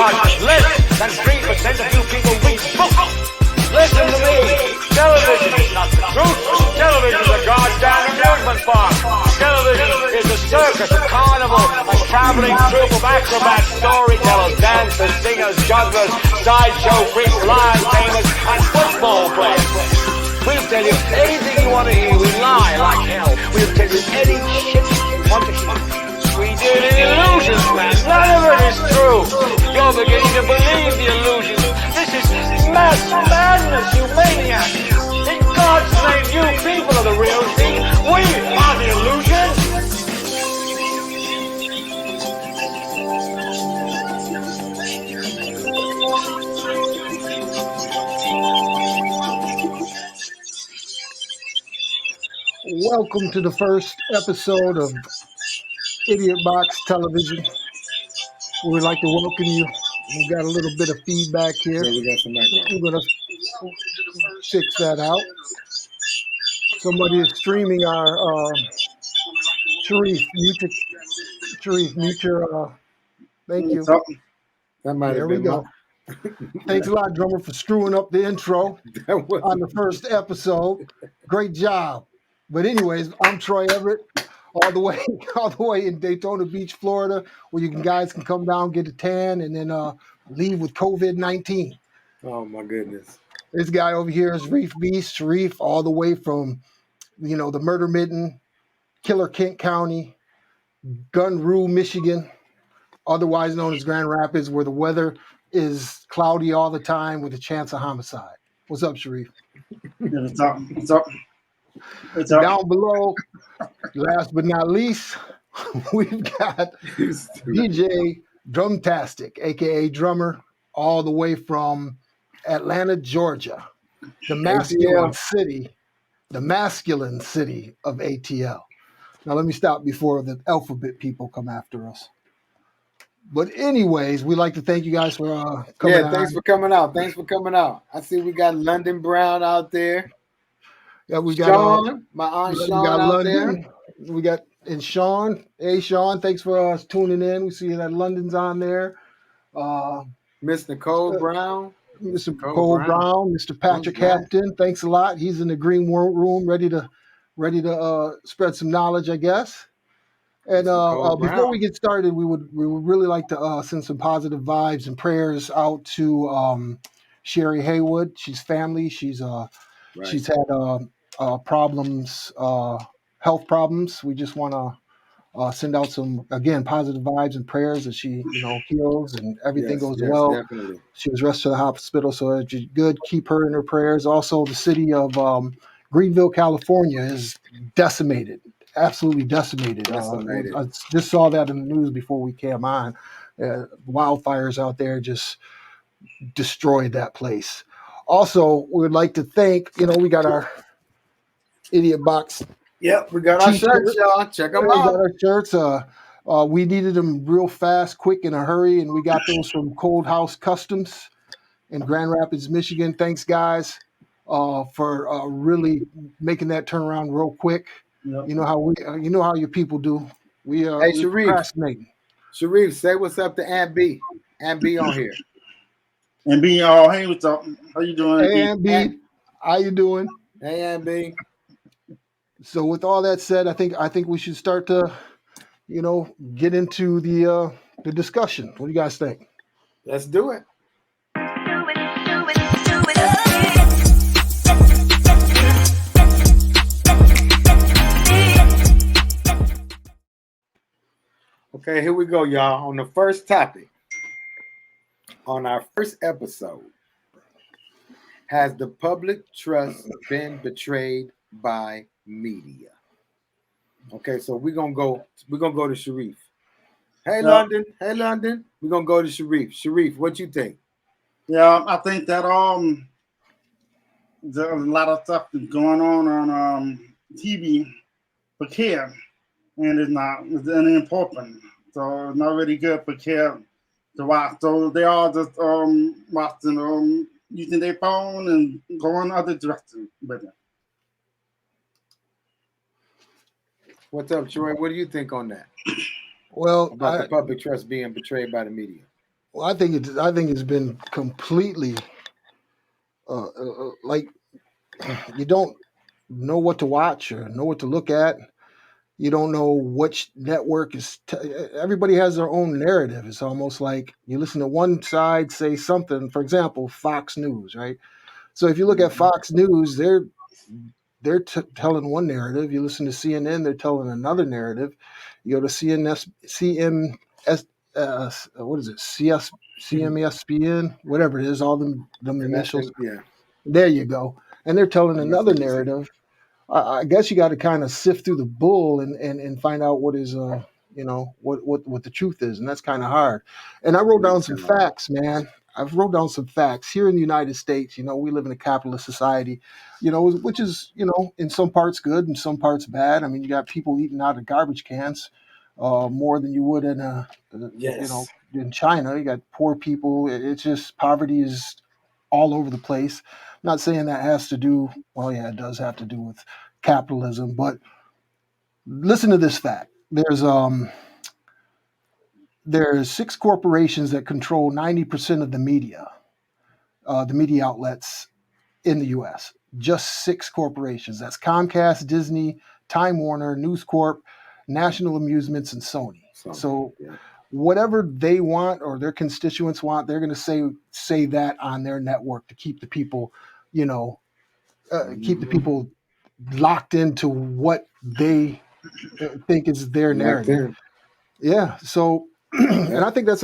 because less than 3% of you people read books. Listen to me. Television is not the truth. Television is a goddamn amusement park. Television is a circus, a carnival, a traveling troupe of acrobats, storytellers, dancers, singers, jugglers, sideshow freaks, lion tamers, and football players. We'll tell you anything you want to hear. We lie like hell. We'll tell you any shit you want to hear. We deal in illusions, man. None of it is true. You're beginning to believe the illusions. This is mass madness, you maniacs. In God's name, you people are the real thing. We are the illusion. Welcome to the first episode of Idiotbox Television. We would like to welcome you. We've got a little bit of feedback here. Yeah, we got some background. We're going to fix that out. Somebody is streaming our Sharif. Sharif, mute your. Thank you. That might There have we been go. Thanks a lot, drummer, for screwing up the intro on the first episode. Great job. But anyways, I'm Troy Everett, all the way in Daytona Beach, Florida, where you guys can come down, get a tan, and then leave with COVID-19. Oh my goodness. This guy over here is Reef Beast, Sharif, all the way from, the Murder Mitten, Killer Kent County, Gunroo, Michigan, otherwise known as Grand Rapids, where the weather is cloudy all the time with a chance of homicide. What's up, Sharif? What's up? Down below, last but not least, we've got DJ Drumtastic, aka Drummer, all the way from Atlanta, Georgia, the masculine city of ATL. Now let me stop before the alphabet people come after us. But anyways, we'd like to thank you guys for coming out. Yeah, thanks for coming out. I see we got London Brown out there. Yeah, we got Sean, my aunt Sean out London. there. We got Sean. Hey, Sean, thanks for tuning in. We see that London's on there. Miss Nicole Brown. Mr. Nicole Brown, Mr. Patrick Hampton. Thanks a lot. He's in the green room, ready to spread some knowledge, I guess. And before we get started, we would really like to send some positive vibes and prayers out to Sherry Haywood. She's family. She's had problems, health problems. We just want to send out some, again, positive vibes and prayers that she, heals and everything goes well. Definitely. She was rushed to the hospital, so it's good. Keep her in her prayers. Also, the city of Greenville, California is decimated, absolutely decimated. I just saw that in the news before we came on. Wildfires out there just destroyed that place. Also, we would like to thank, we got our Idiotbox. Yep, we got our shirts, y'all. Check them out. We got our shirts. We needed them real fast, quick, in a hurry, and we got those from Cold House Customs in Grand Rapids, Michigan. Thanks, guys, for really making that turnaround real quick. Yep. You know how your people do. We procrastinating. Sharif, say what's up to Aunt B. Aunt B on here. And B, hey, what's up? How you doing? Hey, Aunt B, how you doing? Hey, Aunt B. So with all that said, I think we should start to, get into the discussion. What do you guys think? Let's do it. Okay, here we go, y'all. On the first topic, on our first episode, has the public trust been betrayed by media? Okay, so we're gonna go to Sharif. Hey, London. We're gonna go to Sharif. Sharif, what you think? Yeah, I think that there's a lot of stuff that's going on TV for care, and it's any important. So it's not really good for care to watch. So they all just watching using their phone and going other directions with it. What's up, Troy? What do you think on that? Well, about the public trust being betrayed by the media? Well, I think it's been completely like you don't know what to watch or know what to look at. You don't know which network is. Everybody has their own narrative. It's almost like you listen to one side say something. For example, Fox News, right? So if you look at Fox News, they're telling one narrative. You listen to CNN, they're telling another narrative. You go to CMS, what is it? CMSPN, whatever it is, all them initials. Yeah. There you go. And they're telling another MSNBC. narrative. I guess you got to kind of sift through the bull and find out what is what the truth is, and that's kind of hard. And I wrote down some facts, man. I've wrote down some facts here in the United States. We live in a capitalist society, which is in some parts good and some parts bad. I mean, you got people eating out of garbage cans more than you would in Yes. in China. You got poor people. It's just poverty is all over the place. I'm not saying that has to do, well, yeah, it does have to do with capitalism, but listen to this fact. There's 6 corporations that control 90% of the media outlets in the U.S. Just 6 corporations. That's Comcast, Disney, Time Warner, News Corp, National Amusements, and Sony. So whatever they want or their constituents want, they're going to say that on their network to keep the people, keep the people locked into what they think is their narrative. Yeah. So, and I think there's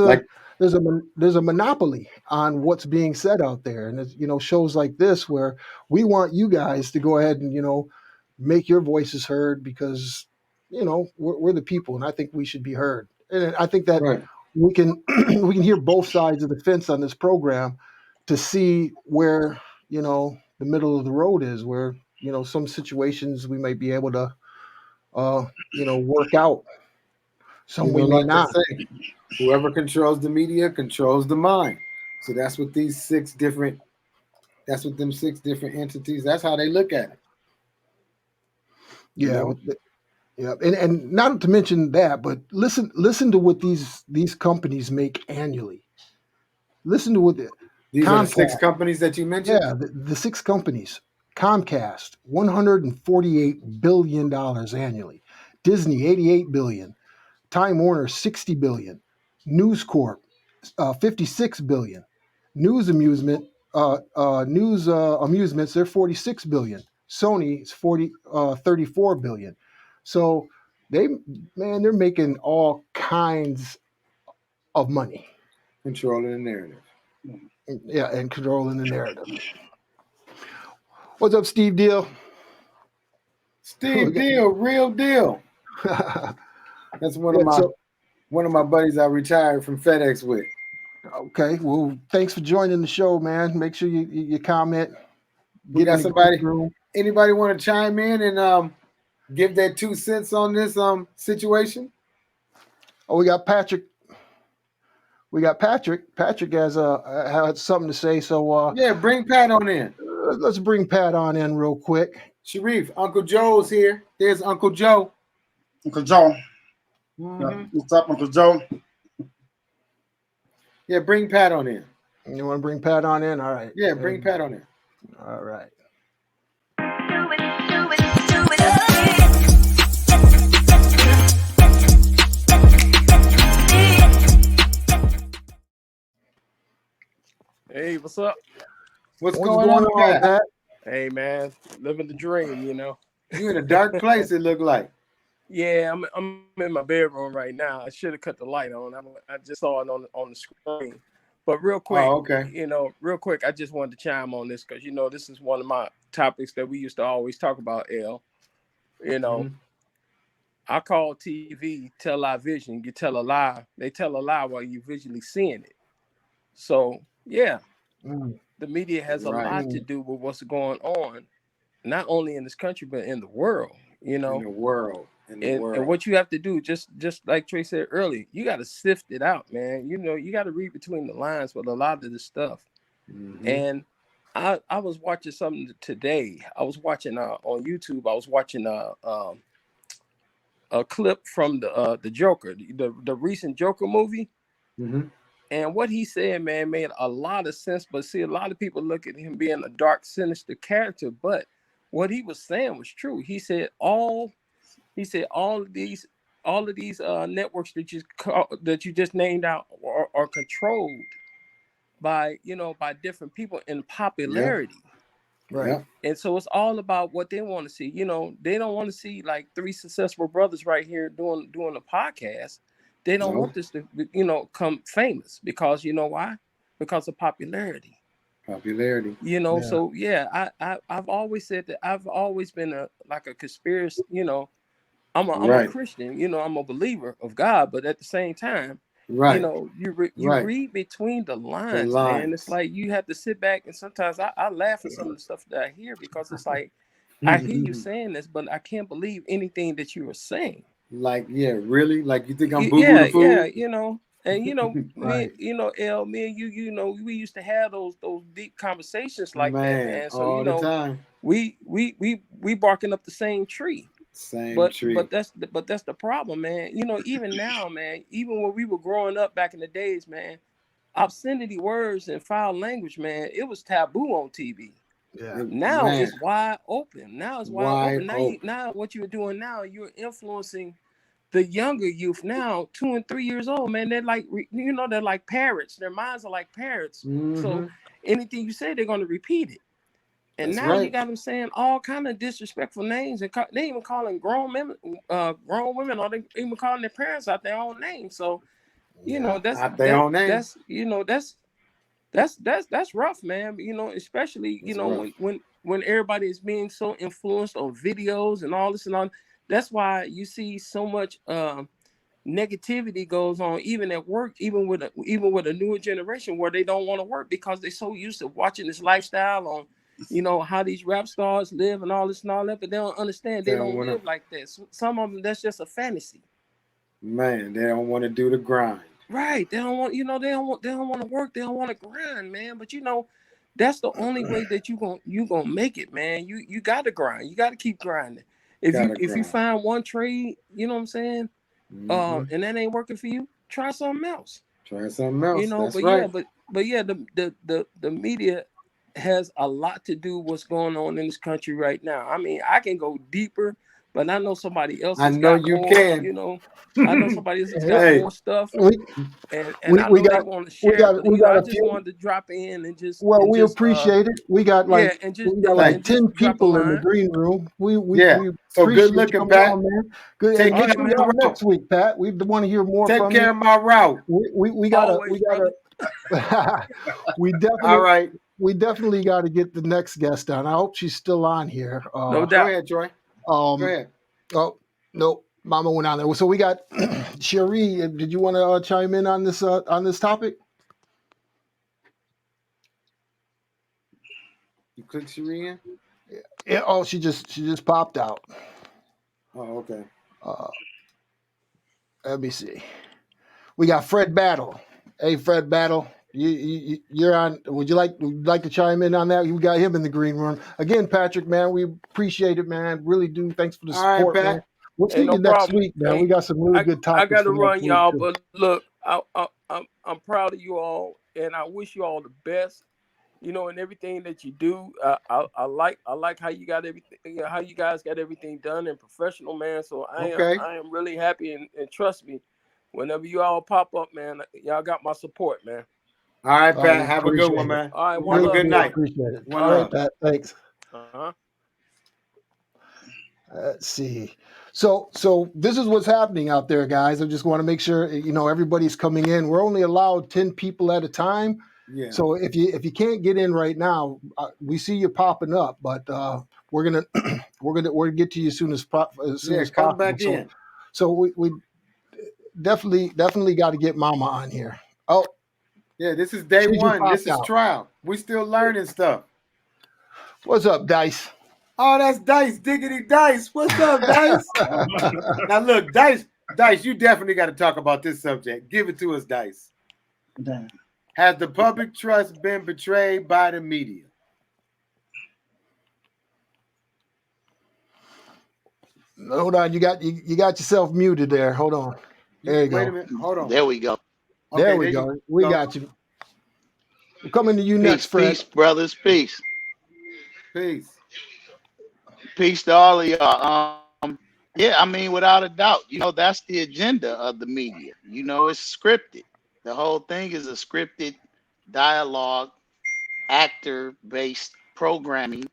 a monopoly on what's being said out there, and it's, shows like this where we want you guys to go ahead and make your voices heard because we're the people, and I think we should be heard. And I think that we can we can hear both sides of the fence on this program to see where the middle of the road is, where some situations we might be able to work out. Some we may not. Whoever controls the media controls the mind. So that's what them 6 different entities, that's how they look at it. Yeah. Yeah. And not to mention that, but listen to what these companies make annually. Listen to what these are the 6 companies that you mentioned? Yeah, the 6 companies. Comcast, $148 billion annually. Disney, $88 billion. Time Warner, $60 billion. News Corp, $56 billion. News Amusements, they're $46 billion. Sony is $34 billion. So they're making all kinds of money. Controlling the narrative. Yeah, and controlling the narrative. What's up, Steve Deal? Steve Deal, real deal. That's one of my buddies I retired from FedEx with. Okay, well, thanks for joining the show, man. Make sure you comment. We got somebody. Anybody want to chime in and give their 2 cents on this situation? Oh, we got Patrick. Patrick has had something to say. So yeah, bring Pat on in. Let's bring Pat on in real quick. Sharif, Uncle Joe's here. There's Uncle Joe. Uncle Joe. What's up, Uncle Joe? Yeah, bring Pat on in. You want to bring Pat on in? All right. Yeah, bring Pat on in. All right. Hey, what's up? What's going on, Pat? Hey, man, living the dream, You in a dark place, it look like. Yeah, I'm in my bedroom right now. I should have cut the light on. I just saw it on the screen. But real quick, real quick, I just wanted to chime on this because, this is one of my topics that we used to always talk about, L. I call TV television. You tell a lie. They tell a lie while you're visually seeing it. So, yeah, the media has a lot to do with what's going on, not only in this country, but in the world, In the world. And what you have to do, just like Trey said earlier, you got to sift it out, man. You got to read between the lines with a lot of this stuff. And I was watching something today. I was watching on YouTube. I was watching a clip from the Joker, the recent Joker movie. And what he said, man, made a lot of sense. But see, a lot of people look at him being a dark, sinister character. But what he was saying was true. He said all of these networks that you just named out are controlled by different people in popularity. Right. And so it's all about what they want to see. They don't want to see like three successful brothers right here doing a podcast. They don't want this to, come famous, because you know why? Because of popularity. So yeah, I've always said that I've always been a conspiracy. I'm a Christian. I'm a believer of God, but at the same time, you read between the lines, man. It's like you have to sit back, and sometimes I laugh at some of the stuff that I hear, because it's like I hear you saying this, but I can't believe anything that you are saying. Like, really? Like, you think I'm boo-boo the fool? And Right. El, me and you, we used to have those deep conversations like that, man. So all the time. we barking up the same tree. But that's the problem, man. Even now, man, even when we were growing up back in the days, man, obscenity words and foul language, man, it was taboo on TV. Yeah. Now it's wide open. Now it's wide open. Now what you're doing now, you're influencing the younger youth now, 2 and 3 years old, man. They're like, they're like parrots. Their minds are like parrots. So anything you say, they're going to repeat it. And you got them saying all kind of disrespectful names, and they even calling grown women, or they even calling their parents out their own name. So, that's rough, man. Especially when everybody is being so influenced on videos and all this and all. That's why you see so much negativity goes on, even at work, even with a newer generation, where they don't want to work because they're so used to watching this lifestyle on, how these rap stars live and all this and all that, but they don't understand they don't live like that. Some of them, that's just a fantasy. Man, they don't want to do the grind. Right. They don't want, they don't want to work. They don't want to grind, man. But that's the only way that you gonna make it, man. You got to grind. You got to keep grinding. If you find one trade, you know what I'm saying, and that ain't working for you, try something else. That's but right. The media has a lot to do with what's going on in this country right now. I mean, I can go deeper, but I know somebody else has got more, I know somebody else has got more stuff. And I know they want to share, I just wanted to drop in and just. Well, we appreciate it. We got like 10 people in the green room. We so appreciate good looking, Pat. On, man. Good. And get you on next week, Pat. We want to hear more from you. Take care of my route. We gotta we definitely all right. We definitely got to get the next guest on. I hope she's still on here. No doubt. Go ahead, Troy. Go ahead. Oh no, Mama went on there. So we got Cherie. Did you want to chime in on this topic? You click Cherie in? Yeah. Oh, she just popped out. Oh, okay. Let me see. We got Fred Battle. Hey, Fred Battle. You're on. Would you like to chime in on that? You got him in the green room again, Patrick. Man, we appreciate it, man. Really do. Thanks for the support, man. We'll see you next week, man. Hey, we got some really good topics. I got to run, y'all. But look, I'm proud of you all, and I wish you all the best. In everything that you do. I like how you got everything. How you guys got everything done and professional, man. So I am really happy, and trust me, whenever you all pop up, man, y'all got my support, man. All right, Pat. Have a good one, man. All right, have a good night. Appreciate it. All right, Pat. Thanks. Uh-huh. Let's see. So this is what's happening out there, guys. I just want to make sure everybody's coming in. We're only allowed 10 people at a time. Yeah. So if you can't get in right now, we see you popping up, but we're gonna get to you as soon as possible. Come back in. So we definitely got to get Mama on here. Oh. Yeah, this is day one. This is trial. We still learning stuff. What's up, Dice? Oh, that's Dice. Diggity Dice. What's up, Dice? Now, look, Dice, you definitely got to talk about this subject. Give it to us, Dice. Damn. Has the public trust been betrayed by the media? Hold on. You got yourself muted there. Hold on. There you go. Wait a minute. Hold on. There we go. There we go. We got you. We're coming to you next, Fred. Peace, brothers. Peace. Peace. Peace to all of y'all. Yeah, I mean, without a doubt, that's the agenda of the media. It's scripted. The whole thing is a scripted dialogue, actor-based programming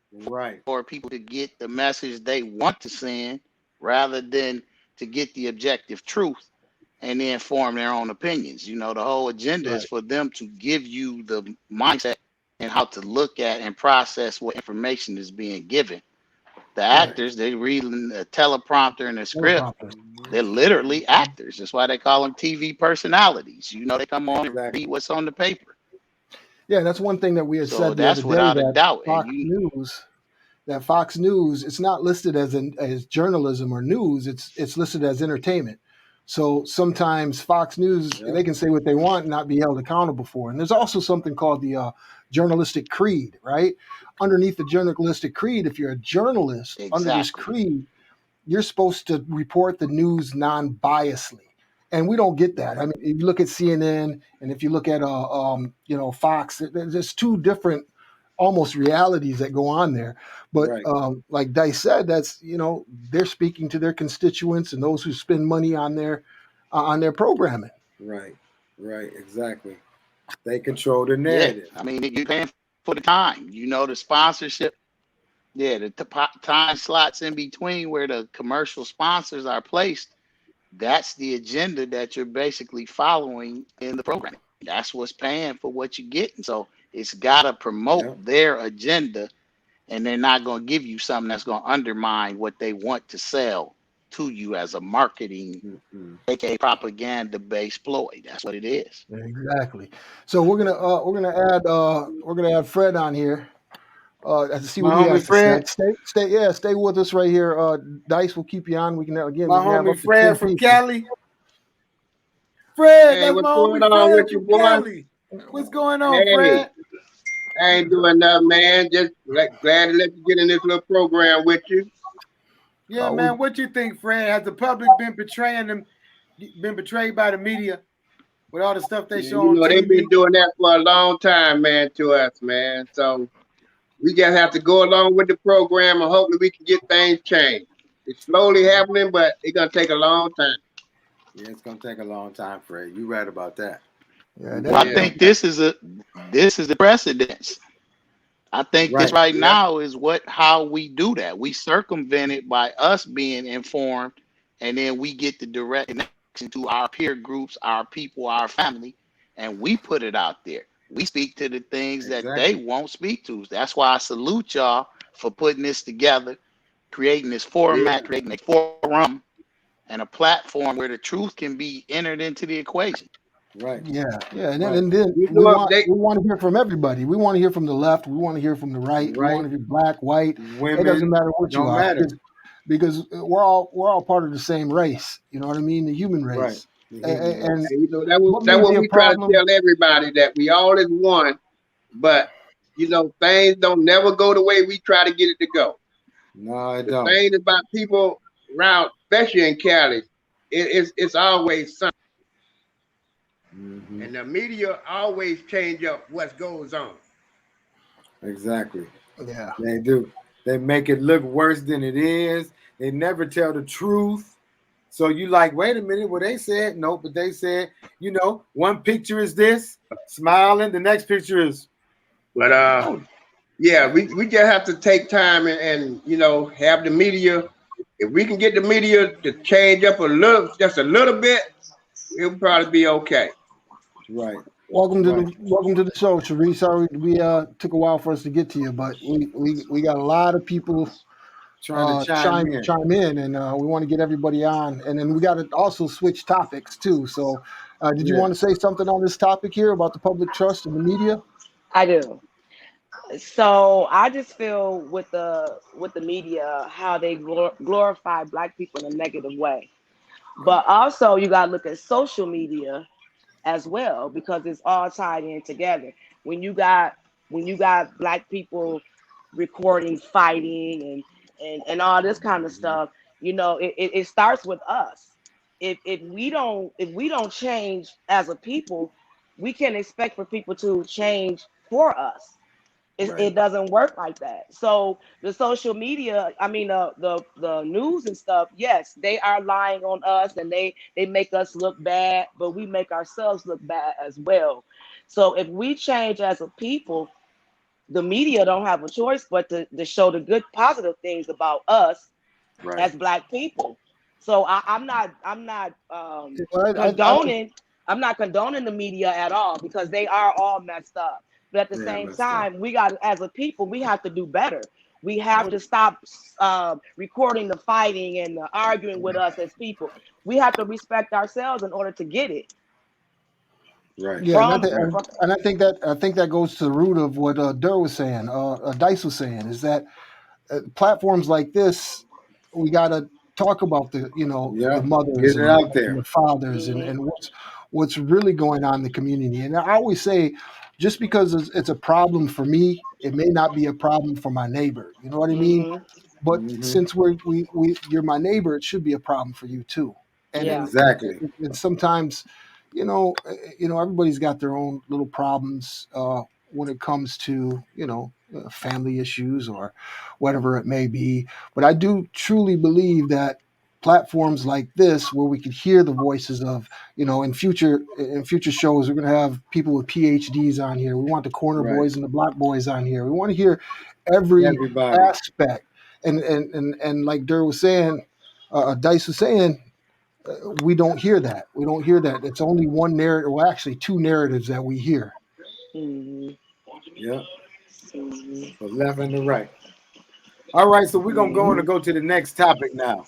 for people to get the message they want to send rather than to get the objective truth and then form their own opinions. The whole agenda is for them to give you the mindset and how to look at and process what information is being given. The actors, they reading a teleprompter and a script. They're literally actors. That's why they call them TV personalities. They come on and read what's on the paper. Yeah, that's one thing that we had said the other day, that Fox News, it's not listed as journalism or news. It's listed as entertainment. So sometimes Fox News, they can say what they want and not be held accountable for. And there's also something called the journalistic creed, right? Underneath the journalistic creed, if you're a journalist under this creed, you're supposed to report the news non-biasly. And we don't get that. I mean, if you look at CNN and if you look at Fox, there's two different almost realities that go on there. But like Dice said, that's they're speaking to their constituents and those who spend money on their programming. Right, exactly. They control the narrative. Yeah. I mean, you're paying for the time. The sponsorship. Yeah, the time slots in between where the commercial sponsors are placed. That's the agenda that you're basically following in the program. That's what's paying for what you get. And so it's got to promote their agenda, and they're not going to give you something that's going to undermine what they want to sell to you as a marketing, aka propaganda-based ploy. That's what it is. Exactly. So we're gonna add Fred on here. To see what he has to say. Stay with us right here. Dice will keep you on. We can again. My homie Fred from Cali. Fred, that's my homie Fred from Cali. What's going on, Fred? I ain't doing nothing, man. Just glad to let you get in this little program with you. Yeah, man. What you think, Fred? Has the public been betraying them? Been betrayed by the media with all the stuff they show on TV? They've been doing that for a long time, man, to us, man. So we just have to go along with the program and hopefully we can get things changed. It's slowly happening, but it's gonna take a long time. Yeah, it's gonna take a long time, Fred. You're right about that. Yeah, I think this is the precedence. I think this right now is how we do that. We circumvent it by us being informed, and then we get the direct connection to our peer groups, our people, our family, and we put it out there. We speak to the things that they won't speak to. That's why I salute y'all for putting this together, creating this format, creating a forum and a platform where the truth can be entered into the equation. Right. Yeah. And then we want to hear from everybody. We want to hear from the left. We want to hear from the right. We want to hear black, white. Women, it doesn't matter what you are, because we're all part of the same race. You know what I mean? The human race. Right. And that's what we try to tell everybody, that we all is one, but things don't never go the way we try to get it to go. No, it don't. The thing about people around, especially in Cali, it's always something. And the media always change up what goes on. Exactly. Yeah. They do. They make it look worse than it is. They never tell the truth. So you like, wait a minute, well, they said no, but they said, one picture is this, smiling, the next picture is. But yeah, we just have to take time and have the media. If we can get the media to change up just a little bit, it'll probably be okay. Right. Welcome to the show, Sharice. Sorry we took a while for us to get to you, but we got a lot of people trying to chime in, and we want to get everybody on, and then we got to also switch topics too. So, did you want to say something on this topic here about the public trust in the media? I do. So I just feel with the media how they glorify Black people in a negative way, but also you got to look at social media as well, because it's all tied in together. When you got Black people recording fighting and all this kind of stuff, it starts with us. if we don't change as a people, we can't expect for people to change for us. It doesn't work like that. So the social media, I mean, the news and stuff, yes, they are lying on us, and they make us look bad, but we make ourselves look bad as well. So if we change as a people, the media don't have a choice but to show the good positive things about us as Black people. So Well, condoning I'm not condoning the media at all, because they are all messed up. But at the same messed up. time, we got, as a people, we have to do better. We have to stop recording the fighting and the arguing with us as people. We have to respect ourselves in order to get it. Right. Yeah, From, I think that goes to the root of what Dur was saying, Dice was saying, is that platforms like this, we got to talk about the the mothers Get it out and there. the fathers and what's really going on in the community. And I always say, just because it's a problem for me, it may not be a problem for my neighbor. You know what I mean? But since you're my neighbor, it should be a problem for you too. And yeah. and sometimes, everybody's got their own little problems when it comes to family issues or whatever it may be. But I do truly believe that platforms like this, where we could hear the voices of, in future shows, we're going to have people with PhDs on here. We want the corner boys and the block boys on here. We want to hear every Everybody. aspect. And like Dur was saying, Dice was saying, we don't hear that. We don't hear that. It's only one narrative, well, actually two narratives that we hear. Yeah. The left and the right. All right, so we're gonna go to the next topic now.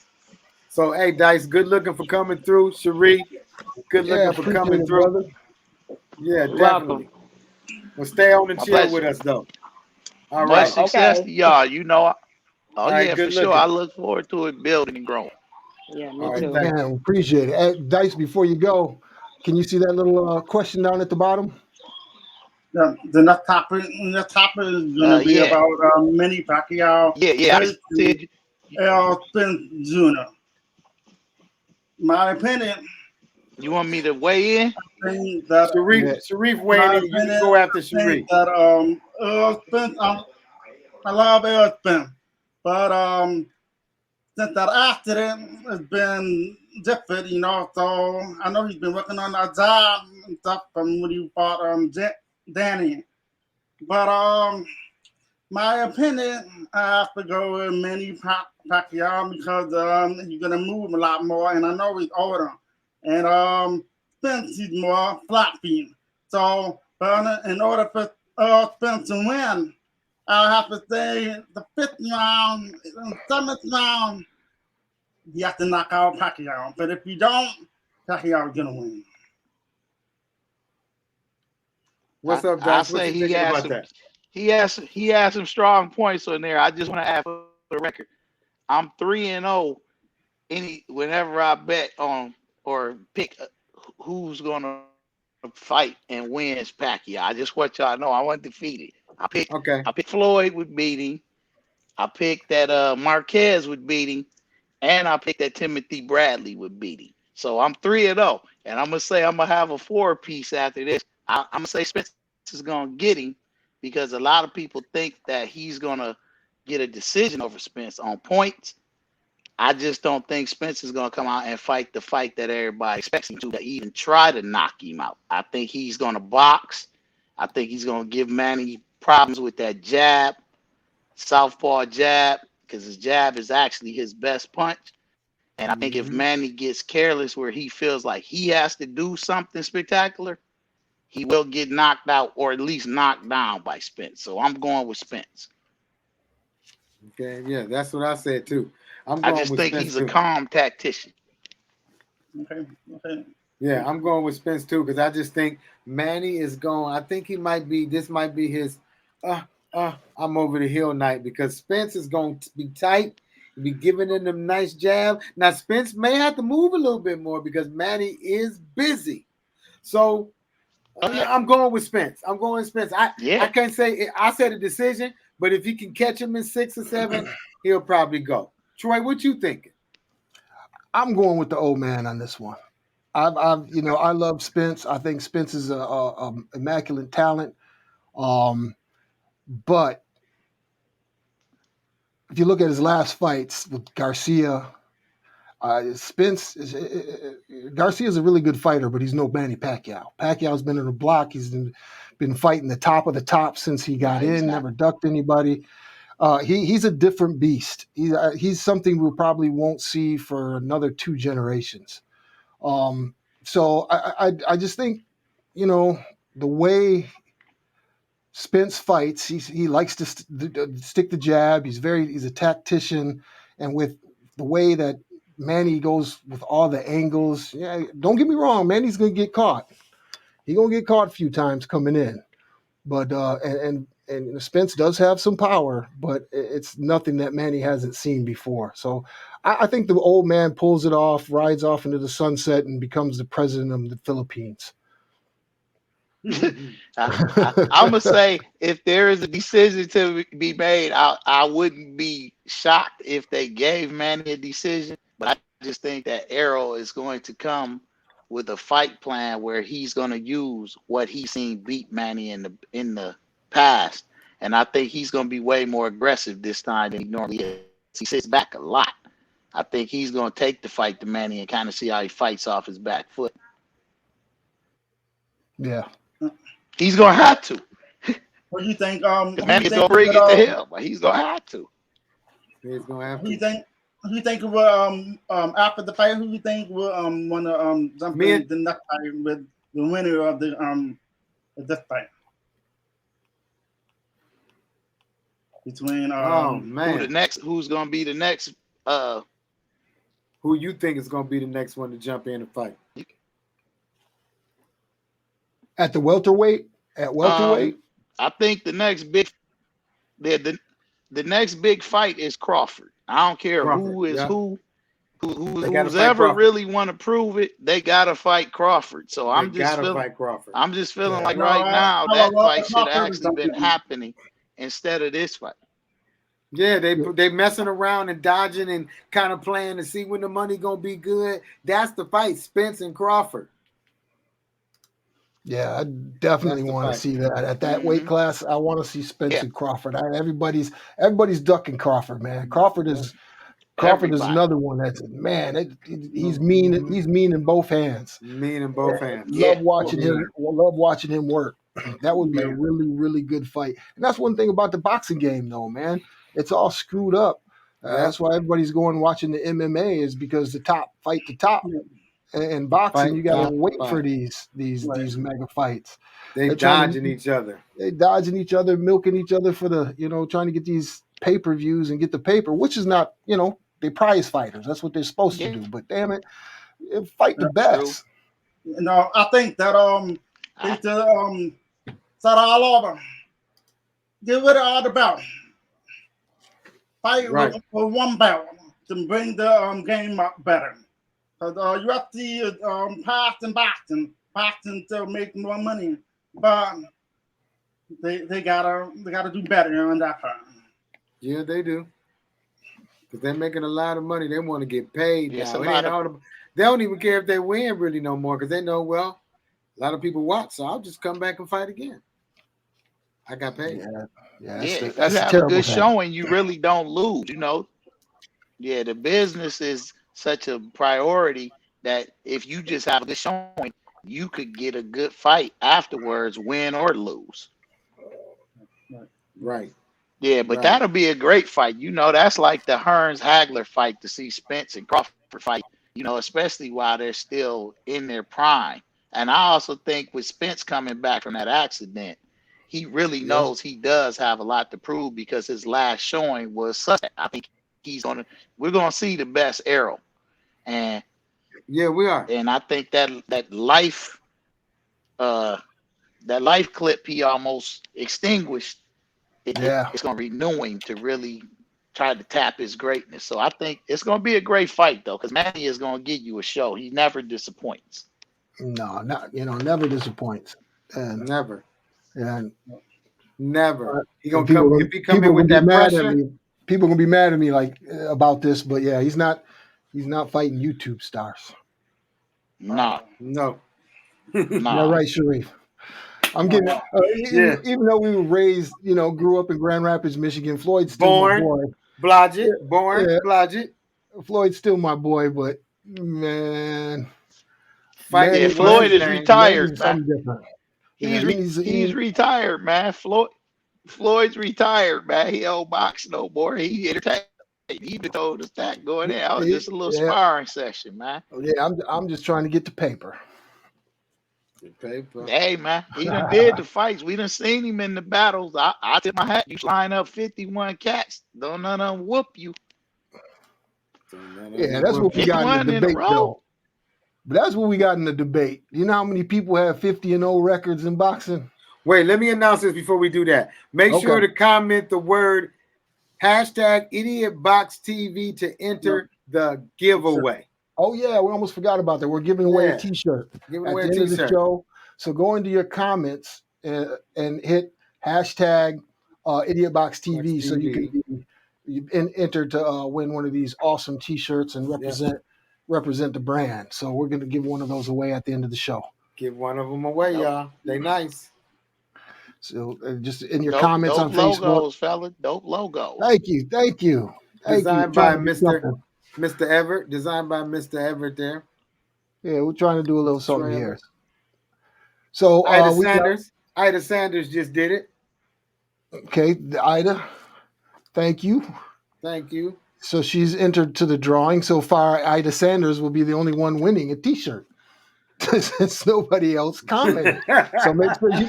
So, hey, Dice, good looking for coming through. Cherie, good Yeah, looking for appreciate coming it, through. brother. Yeah, Welcome. definitely. Well, stay on and My chill pleasure. with us, though. All Much right. success to y'all. You know, All right, for good sure. looking. I look forward to it building and growing. Yeah, me All right, too. thank Man, appreciate it. Hey, Dice, before you go, can you see that little question down at the bottom? The next topic is going to be Yeah. about Manny Pacquiao Yeah. I versus said, Spence Jr. My opinion, you want me to weigh in? I think that Sharif weighing in. You can go after I Sharif. think that Spence, I love Spence, but since that accident has been different, so I know he's been working on that job and stuff from when he fought Danny. But my opinion, I have to go with Manny Pacquiao because he's gonna move a lot more, and I know he's older. And Spence is more flat feet. So, but in order for Spence to win, I'll have to say the 5th round, the 7th round, you have to knock out Pacquiao. But if you don't, Pacquiao is gonna win. What's up, I Dice? What say you thinking about that? he has some strong points on there. I just want to add for the record, I'm 3-0 whenever I bet on or pick who's gonna fight and wins Pacquiao. I just want y'all to know I wasn't defeated. I picked Floyd would beat him. I picked that Marquez would beat him, and I picked that Timothy Bradley would beat him. So I'm 3-0, and I'm gonna say I'm gonna have a 4-piece after this. I'm gonna say Spence is gonna get him because a lot of people think that he's gonna get a decision over Spence on points. I just don't think Spence is gonna come out and fight the fight that everybody expects him to even try to knock him out. I think he's gonna box. I think he's gonna give Manny problems with that jab, southpaw jab, because his jab is actually his best punch. And I think if Manny gets careless where he feels like he has to do something spectacular, he will get knocked out or at least knocked down by Spence. So I'm going with Spence. Okay, yeah, that's what I said too. I just think he's a calm tactician. Okay. Yeah, I'm going with Spence too because I just think Manny is going. I think this might be his I'm over the hill night because Spence is going to be tight, be giving in them nice jab. Now Spence may have to move a little bit more because Manny is busy. So I'm going with Spence. I can't say I said a decision, but if you can catch him in 6 or 7, he'll probably go. Troy, what you thinking? I'm going with the old man on this one. I love Spence. I think Spence is a immaculate talent. But if you look at his last fights with Garcia, Spence Garcia is a really good fighter, but he's no Manny Pacquiao. Pacquiao's been in the block. He's been fighting the top of the top since he got in. Never ducked anybody. He's a different beast. He's something we probably won't see for another 2 generations. So I just think, the way Spence fights, he likes to stick the jab. He's a tactician, and with the way that Manny goes with all the angles, yeah, don't get me wrong, Manny's gonna get caught. He's gonna get caught a few times coming in, but and Spence does have some power, but it's nothing that Manny hasn't seen before. So I think the old man pulls it off, rides off into the sunset, and becomes the president of the Philippines. I'm gonna say if there is a decision to be made, I wouldn't be shocked if they gave Manny a decision. But I just think that Errol is going to come with a fight plan where he's going to use what he's seen beat Manny in the past, and I think he's going to be way more aggressive this time than he normally is. He sits back a lot. I think he's going to take the fight to Manny and kind of see how he fights off his back foot. Yeah. He's gonna have to. What do you think? Manny's gonna bring it to him, but he's gonna have to. He's gonna have to. Who you think will after the fight? Who you think will want to jump in the next fight with the winner of this fight? Between who's gonna be the next? Who you think is gonna be the next one to jump in and fight? At the welterweight? I think the next big the next big fight is Crawford. I don't care who's ever really want to prove it, they gotta fight Crawford. So I'm just feeling like right now that fight should have actually been happening instead of this fight. Yeah, they messing around and dodging and kind of playing to see when the money gonna be good. That's the fight, Spence and Crawford. Yeah, I definitely want to see that at that weight class. I want to see Spence and Crawford. Everybody's ducking Crawford, man. Crawford is another one that's he's mean. He's mean in both hands. Mean in both hands. Love watching him. Love watching him work. That would be a really, really good fight. And that's one thing about the boxing game, though, man. It's all screwed up. That's why everybody's going watching the MMA is because the top fight the top. And boxing, you got to wait for these mega fights. They're dodging each other. They're dodging each other, milking each other for the, trying to get these pay-per-views and get the paper, which is not, they prize fighters. That's what they're supposed to do. But damn it, fight the best. No, I think that they should start all over. Get rid of all the belt. Fight with one belt to bring the game up better. Because you have to pass and boxing to make more money, but they gotta do better on that part. Yeah, they do. Because they're making a lot of money. They want to get paid now. They don't even care if they win really no more because they know, well, a lot of people watch, so I'll just come back and fight again. I got paid. If you have a good showing, you really don't lose, Yeah, the business is such a priority that if you just have a good showing, you could get a good fight afterwards, win or lose. Right. Yeah, but that'll be a great fight. That's like the Hearns-Hagler fight to see Spence and Crawford fight, especially while they're still in their prime. And I also think with Spence coming back from that accident, he really knows he does have a lot to prove because his last showing was such. I think we're going to see the best Errol. And yeah, we are. And I think that life clip he almost extinguished. It's going to renew him to really try to tap his greatness. So I think it's going to be a great fight though, because Manny is going to give you a show. He never disappoints. No, never disappoints. And never. And never. He gonna come in with that pressure. People gonna be mad at me like about this, but yeah, he's not He's not fighting YouTube stars. Nah, No. Yeah, right, Sharif. I'm getting Yeah. even though we were raised, grew up in Grand Rapids, Michigan. Floyd's still my Born, boy. Blodgett, Yeah, born, yeah, Blodgett. Floyd's still my boy, but man, Fighting yeah, me, what's Floyd his is name? retired, Manny's man. something different. Yeah, He's retired, man. Floyd's retired, man. He don't box no more. He entertained. He even told us that going in. I was just a little yeah, sparring session, man. yeah. I'm just trying to get the paper. The paper. Hey, man, he done did the fights. We done seen him in the battles. I tip my hat. You line up 51 cats. Don't none of them whoop you. Yeah, that's what we got in the 51 in a debate, row. though. But that's what we got in the debate. You know how many people have 50-0 records in boxing? Wait, let me announce this before we do that. Make sure to comment the word hashtag Idiotbox to enter the giveaway. Oh, yeah, we almost forgot about that. We're giving away a T-shirt at the end of the show. So go into your comments and hit hashtag Idiotbox TV so you can be entered to win one of these awesome T-shirts and represent the brand. So we're going to give one of those away at the end of the show. Give one of them away, y'all. They nice. So just in your comments on logos, Facebook. fella. Dope logos. Thank you. Designed by Mr. Everett. Designed by Mr. Everett there. Yeah, we're trying to do a little something here. So Ida Sanders just did it. Okay, Ida, thank you. Thank you. So she's entered to the drawing. So far, Ida Sanders will be the only one winning a T-shirt since nobody else commented. So make sure you.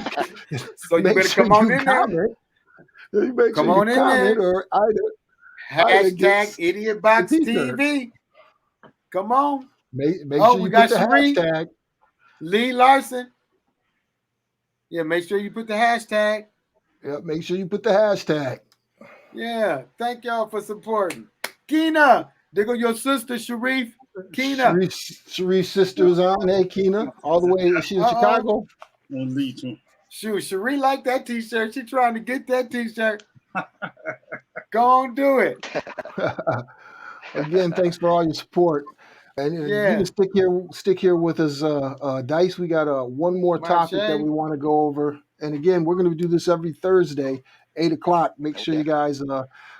So you better come on in there. Come on in there. Or Ida. Hashtag Idiotbox TV. Come on. Make sure you put the hashtag. Lee Larson. Yeah, make sure you put the hashtag. Yeah, make sure you put the hashtag. Yeah, thank y'all for supporting. Keena, there go your sister, Sharif. Keena. Sharif's sister's on. Hey, Keena. All the way. Is she in Chicago? Shoot, Sharif like that T-shirt. She trying to get that T-shirt. Go on, do it. Again, thanks for all your support. And you can stick here with us, Dice. We got one more topic that we want to go over. And again, we're going to do this every Thursday, 8:00. Make sure you guys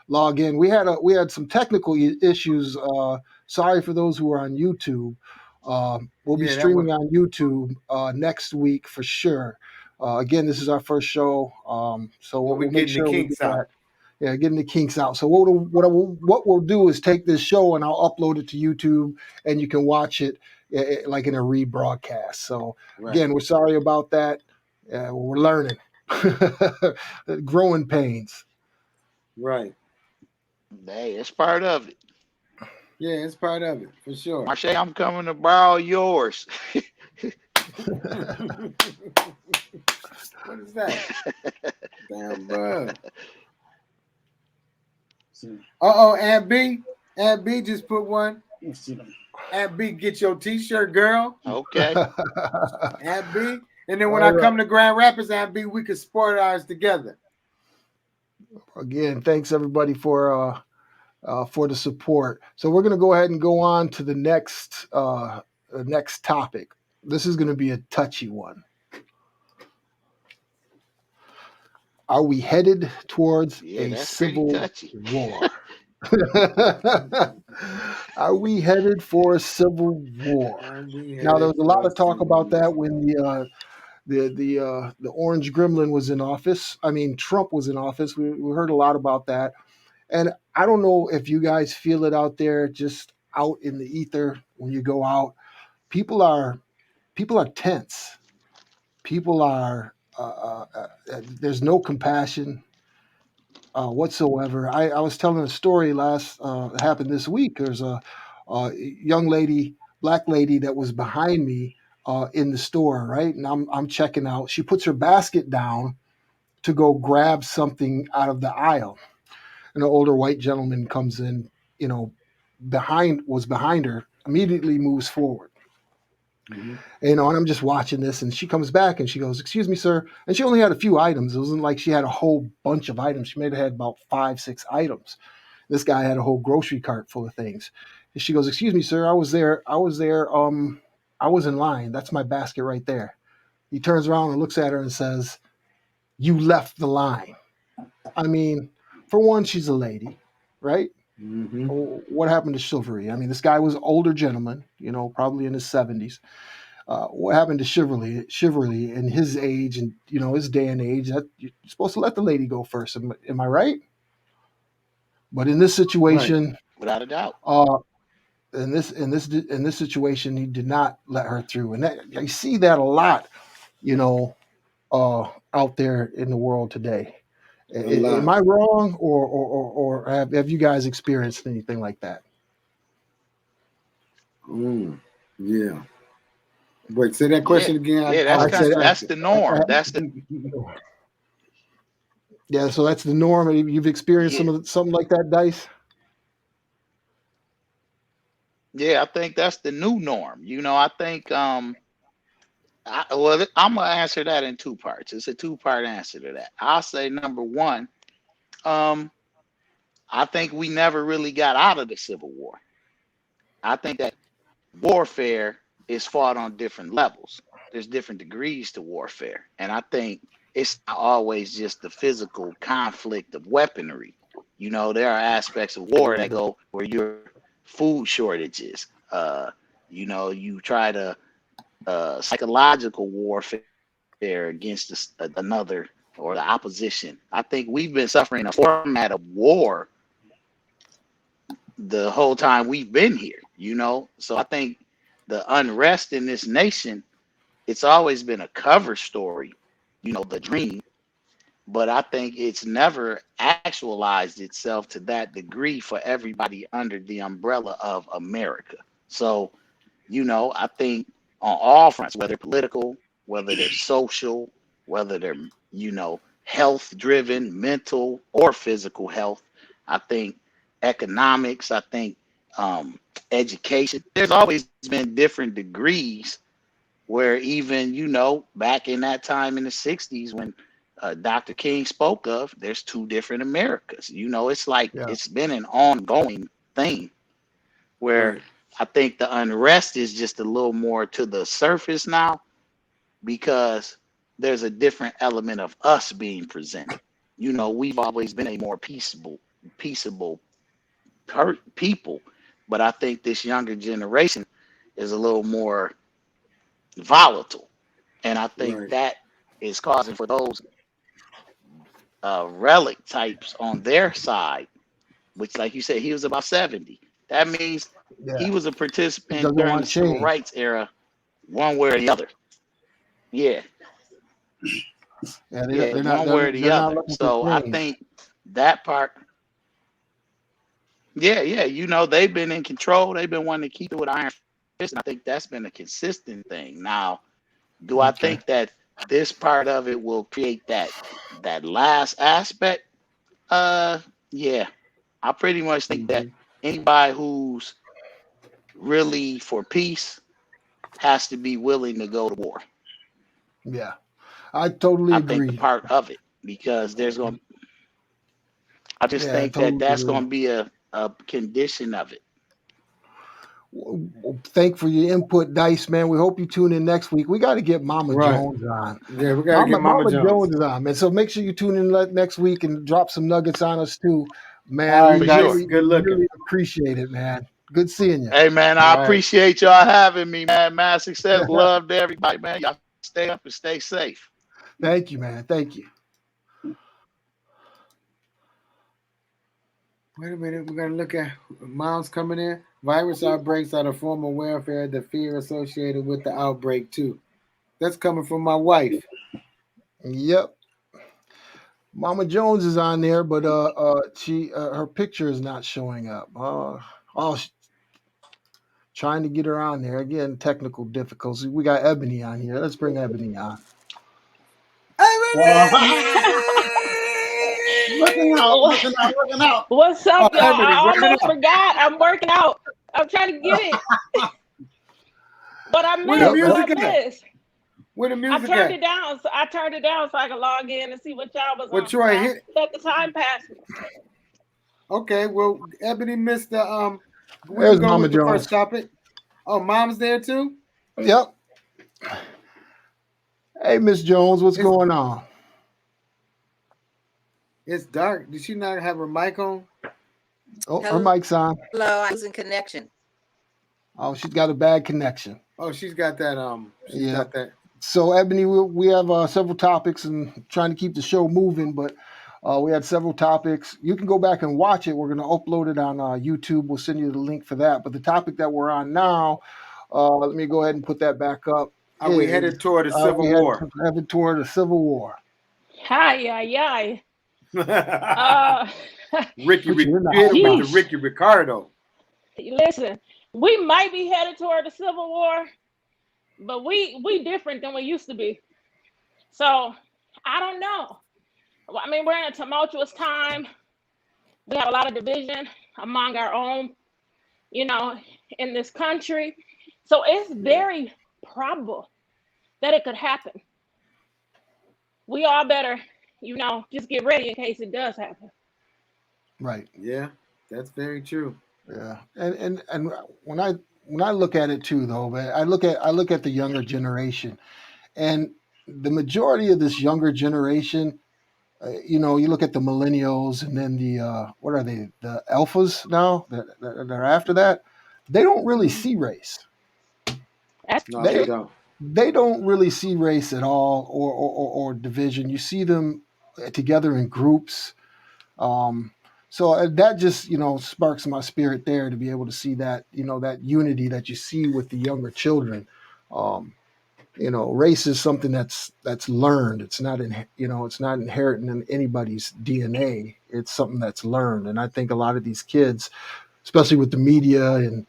log in. We had some technical issues. Sorry for those who are on YouTube. We'll be streaming on YouTube next week for sure. Again, this is our first show, so we'll make sure we get that. Yeah, getting the kinks out. So what we'll do is take this show and I'll upload it to YouTube, and you can watch it like in a rebroadcast. So again, we're sorry about that. We're learning, growing pains. Right. Hey, it's part of it. Yeah, it's part of it for sure. Marche, I'm coming to borrow yours. What is that? Damn bug. Aunt B just put one. Aunt B, get your T-shirt, girl. Okay. Aunt B, and then when I come to Grand Rapids, Aunt B, we can sport ours together. Again, thanks everybody for the support. So we're going to go ahead and go on to the next topic. This is going to be a touchy one. Are we headed towards a civil war? Are we headed for a civil war? Now, there was a lot of talk about that when the orange gremlin was in office. I mean, Trump was in office. We heard a lot about that. And I don't know if you guys feel it out there, just out in the ether when you go out. People are tense. People are there's no compassion whatsoever. I was telling a story happened this week. There's a young lady, black lady that was behind me in the store, right? And I'm checking out. She puts her basket down to go grab something out of the aisle. And an older white gentleman comes in, behind her, immediately moves forward. Mm-hmm. And I'm just watching this, and she comes back and she goes, "Excuse me, sir." And she only had a few items. It wasn't like she had a whole bunch of items. She may have had about 5-6 items. This guy had a whole grocery cart full of things. She goes, "Excuse me, sir. I was there. I was in line. That's my basket right there." He turns around and looks at her and says, "You left the line." I mean, for one, she's a lady, right? Mm-hmm. What happened to chivalry? I mean, this guy was an older gentleman, probably in his 70s. What happened to chivalry in his age and his day and age? That you're supposed to let the lady go first. Am I right? But in this situation, without a doubt, in this situation, he did not let her through, and I see that a lot, out there in the world today. Am I wrong, or have you guys experienced anything like that? Yeah. Wait, say that question again. Yeah, that's the norm. That's the Yeah, so that's the norm. You've experienced something like that, Dice? Yeah, I think that's the new norm. I think I'm gonna answer that in two parts. It's a two-part answer to that. I'll say number one, I think we never really got out of the Civil War. I think that warfare is fought on different levels. There's different degrees to warfare. And I think it's not always just the physical conflict of weaponry. There are aspects of war that go where you're food shortages. You try to psychological warfare against another or the opposition. I think we've been suffering a format of war the whole time we've been here, So I think the unrest in this nation, it's always been a cover story, the dream, but I think it's never actualized itself to that degree for everybody under the umbrella of America. So, I think on all fronts, whether political, whether they're social, whether they're, health driven, mental or physical health, I think economics, I think education, there's always been different degrees where even, back in that time in the 60s when Dr. King spoke of, there's two different Americas. It's like it's been an ongoing thing where I think the unrest is just a little more to the surface now because there's a different element of us being presented. We've always been a more peaceable people, but I think this younger generation is a little more volatile, and I think that is causing for those relic types on their side, which, like you said, he was about 70. That means he was a participant Doesn't during want the civil change. rights era, one way or the other. Yeah, they're one way or the other. So I change. think that part. Yeah, they've been in control. They've been wanting to keep it with iron fist, and I think that's been a consistent thing. Now, do I think that this part of it will create that last aspect? Yeah, I pretty much think that anybody who's really for peace has to be willing to go to war. Yeah, I totally agree. I think the part of it, because I just think that that's going to be a condition of it. Thank for your input, Dice, man. We hope you tune in next week. We got to get Mama Jones on. Yeah, we got to get Mama Jones is on, man. So make sure you tune in next week and drop some nuggets on us too, man. All right, Dice, good looking. Really appreciate it, man. Good seeing you. Hey, man, I appreciate y'all having me, man. Mass success, love to everybody, man. Y'all stay up and stay safe. Thank you, man. Thank you. Wait a minute, we're going to look at Miles coming in. Virus outbreaks are the form of warfare, the fear associated with the outbreak, too. That's coming from my wife. Yep. Mama Jones is on there, but she her picture is not showing up. Trying to get her on there. Again, technical difficulties. We got Ebony on here. Let's bring Ebony on. Looking out. What's up, y'all? I almost forgot. I'm working out. I'm trying to get it. But I missed. Where the music I turned it down. So I turned it down so I could log in and see what y'all was on. Troy hit. Let the time pass. Okay, well, Ebony missed the We There's can go Mama with the first Jones. topic. Oh, Mom's there too? Yep. Hey, Miss Jones, what's going on? It's dark. Did she not have her mic on? Oh, her mic's on. Hello, I'm losing connection. Oh, she's got a bad connection. Oh, she's got that. Got that. So, Ebony, we have several topics and trying to keep the show moving, but we had several topics. You can go back and watch it. We're going to upload it on YouTube. We'll send you the link for that. But the topic that we're on now, let me go ahead and put that back up. Are we headed toward a civil war? Headed toward a civil war. Hi. Ricky Ricardo. Listen, we might be headed toward a civil war, but we different than we used to be. So I don't know. I mean, we're in a tumultuous time. We have a lot of division among our own, in this country. So it's very probable that it could happen. We all better, just get ready in case it does happen. Right. Yeah, that's very true. Yeah, and when I look at it too, though, man, I look at the younger generation, and the majority of this younger generation, you look at the millennials, and then the what are they, the alphas now that are after that, they don't really see race. No, they don't. They don't really see race at all, or division. You see them together in groups. So that just, sparks my spirit there to be able to see that, that unity that you see with the younger children. Race is something that's learned. It's not it's not inherent in anybody's DNA. It's something that's learned. And I think a lot of these kids, especially with the media and,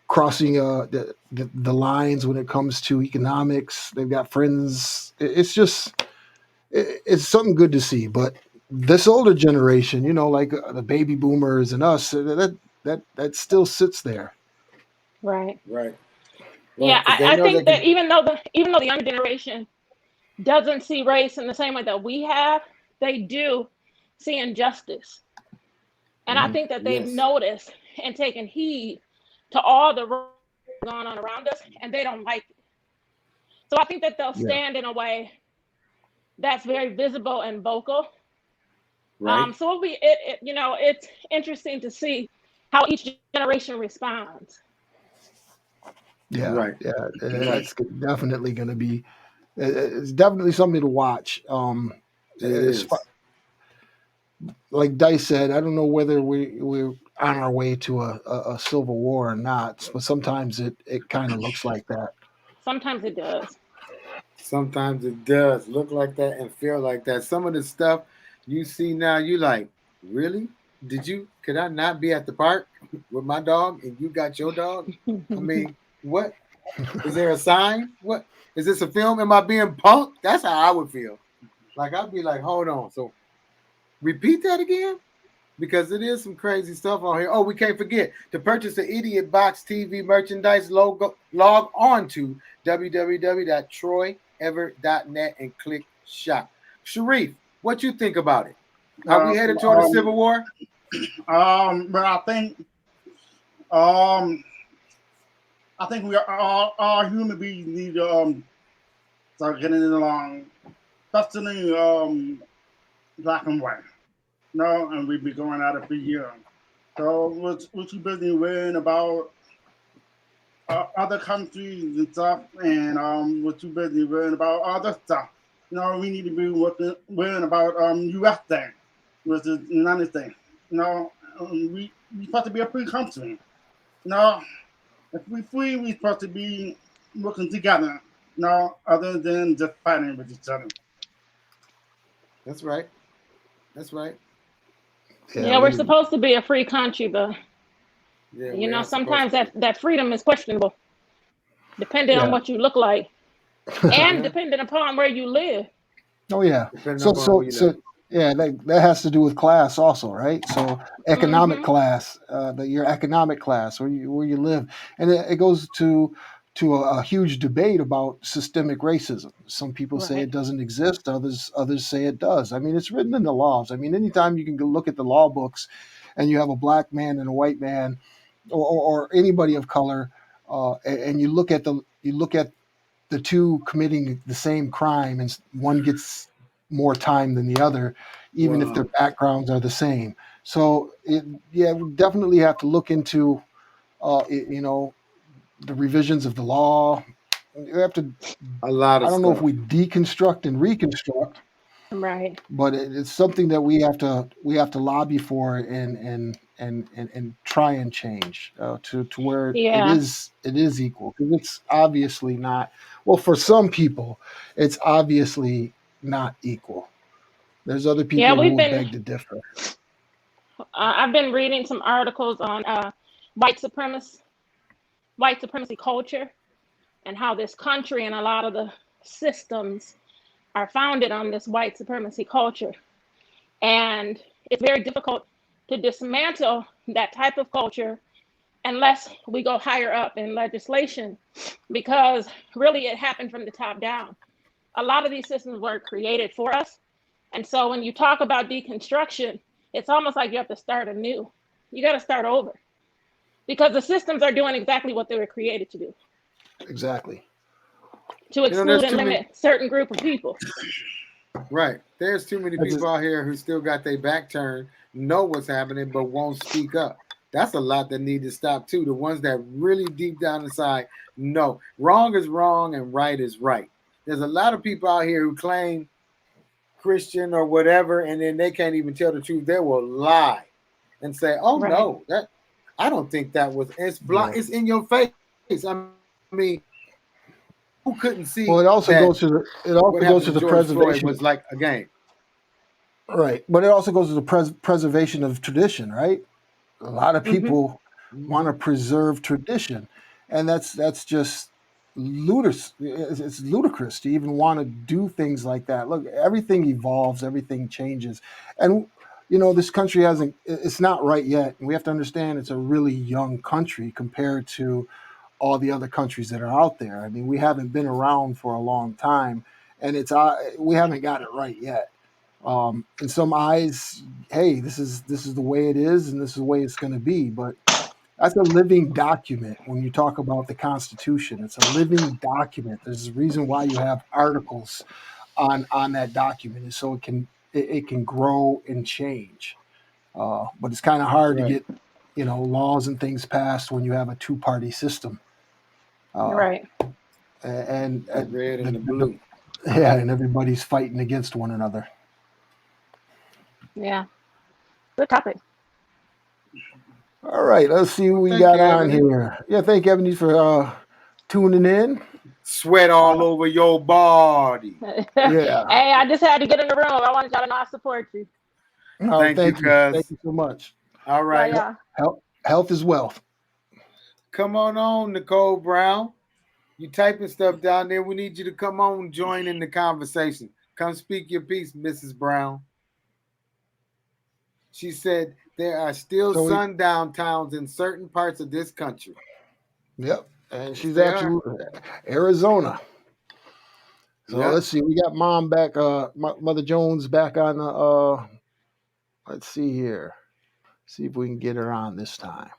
crossing the lines when it comes to economics, they've got friends. It's just, it's something good to see. But this older generation, like the baby boomers and us, that still sits there. Right. Yeah, I think that even though the younger generation doesn't see race in the same way that we have, they do see injustice. And I think that they've noticed and taken heed to all the wrong going on around us, and they don't like it. So I think that they'll stand in a way that's very visible and vocal. Right. So it'll be it's interesting to see how each generation responds. Yeah, right. Yeah, that's definitely going to be. It's definitely something to watch. Like Dice said, I don't know whether we're on our way to a civil war or not, but sometimes it kind of looks like that. Sometimes it does. Sometimes it does look like that and feel like that. Some of the stuff you see now, you like, really? Could I not be at the park with my dog and you got your dog? I mean, what? Is there a sign? What? Is this a film? Am I being punked? That's how I would feel. Like, I'd be like, hold on. So repeat that again? Because it is some crazy stuff on here. Oh, we can't forget to purchase the Idiotbox TV merchandise logo. Log on to www.troyever.net and click shop. Sharif, what you think about it? Are we headed toward a civil war? But I think we are all human beings need to start getting along, especially black and white. And we've been going at it for years. So what you busy worrying about other countries and stuff, and what you busy worrying about other stuff. We need to be worrying about U.S. thing, which is the United States. We supposed to be a free country. If we free, we supposed to be working together. Other than just fighting with each other. That's right. Yeah, we're supposed to be a free country, but sometimes that freedom is questionable, depending on what you look like, and depending upon where you live. Oh yeah. So yeah, that has to do with class also, right? So economic class, your economic class, where you live, and it goes to a huge debate about systemic racism. Some people say it doesn't exist. Others say it does. I mean, it's written in the laws. I mean, anytime you can go look at the law books and you have a black man and a white man, or anybody of color, and you look at the two committing the same crime, and one gets more time than the other, even if their backgrounds are the same. So, we definitely have to look into, the revisions of the law. You have to. A lot I of don't know if stuff. we deconstruct and reconstruct, Right. but it's something that we have to lobby for and try and change, to where it Yeah. is equal, because it's obviously not. Well, for some people, it's obviously not equal. There's other Yeah, people who we've would been beg to differ. I've been reading some articles on white supremacy white supremacy culture and how this country and a lot of the systems are founded on this white supremacy culture. And it's very difficult to dismantle that type of culture unless we go higher up in legislation, because really it happened from the top down. A lot of these systems were created for us. And so when you talk about deconstruction, it's almost like you have to start anew. You got to start over because the systems are doing exactly what they were created to do, Exactly. to You know, exclude there's and too many. limit certain group of people. Right. There's too many That's people out here who still got their back turned, know what's happening, but won't speak up. That's a lot that need to stop too. The ones that really deep down inside know wrong is wrong and right is right. There's a lot of people out here who claim Christian or whatever, and then they can't even tell the truth. They will lie and say, "Oh Right. no, that I don't think that was." It's right. It's in your face. I mean, who couldn't Well, see it also that goes to what happened to the George Floyd preservation. was like a game? Right, but it also goes to the preservation of tradition, right? A lot of Mm-hmm. people want Mm-hmm. to preserve tradition, and that's just ludicrous. It's ludicrous to even want to do things like that. Look, everything evolves, everything changes, and this country hasn't. It's not right yet, and we have to understand it's a really young country compared to all the other countries that are out there. I mean, we haven't been around for a long time, and we haven't got it right yet. In some eyes, hey, this is the way it is, and this is the way it's going to be. But that's a living document. When you talk about the Constitution, it's a living document. There's a reason why you have articles on that document, is so it can grow and change. But it's kind of hard to Right. get laws and things passed when you have a two-party system. Uh, Right. and, The red and the blue. yeah, and everybody's fighting against one another. Yeah. Good topic. All right, let's see what Well, we thank got you, on Ebony. here. Yeah, thank you, Ebony, for tuning in. Sweat all over your body. Yeah. Hey, I just had to get in the room. I wanted y'all to know I support you. Oh, Thank you, thank you. Thank cuz. you so much. All Love right. y'all. Health is wealth. Come on, Nicole Brown. You typing stuff down there. We need you to come on, join in the conversation. Come speak your piece, Mrs. Brown. She said there are still So sundown towns in certain parts of this country. yep. And Yes, she's they are. absolutely Arizona. So Yep. let's see. We got Mom back, Mother Jones back on the let's see here. See if we can get her on this time.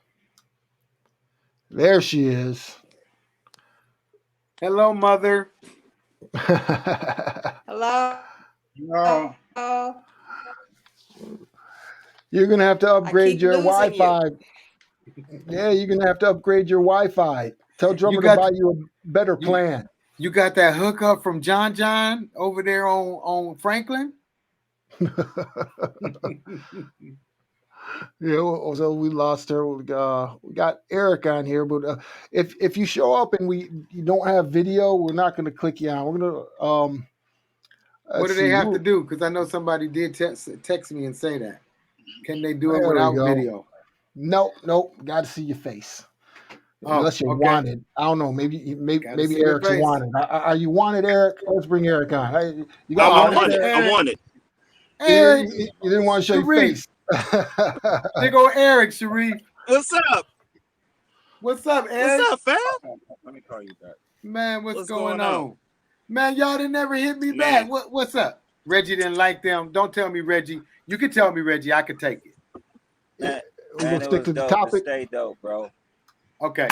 There she is. Hello, Mother. Hello. No. You're gonna have to I upgrade keep your losing you. Wi-Fi. Yeah, you're gonna have to upgrade your Wi-Fi. Tell You Drummer to got buy you a better you, plan. you got that hookup from John over there on Franklin? Yeah, so we lost her. We got Eric on here, but if you show up and you don't have video, we're not going to click you on. We're going to What let's do they see. have to do? Because I know somebody did text me and say that. Can they do it There we without go. video? Nope. Got to see your face. Oh, Unless you're okay. wanted. I don't know. Maybe Gotta see the Eric's face. wanted. Are you wanted, Eric? Let's bring Eric on. Hey, you got Oh, I'm wanted, on it. Eric? I'm on it. Eric, You didn't want to show your Sharif. face. They go Eric, Sharif. What's up? What's up, What's Eric? up, fam? Let me call you back. Man, what's going on? Man, y'all didn't never hit me Man. back. What's up? Reggie didn't like them. Don't tell me, Reggie. You can tell me, Reggie. I could take it. Man, We're gonna it stick was to the dope. topic. Stay dope, bro. Okay.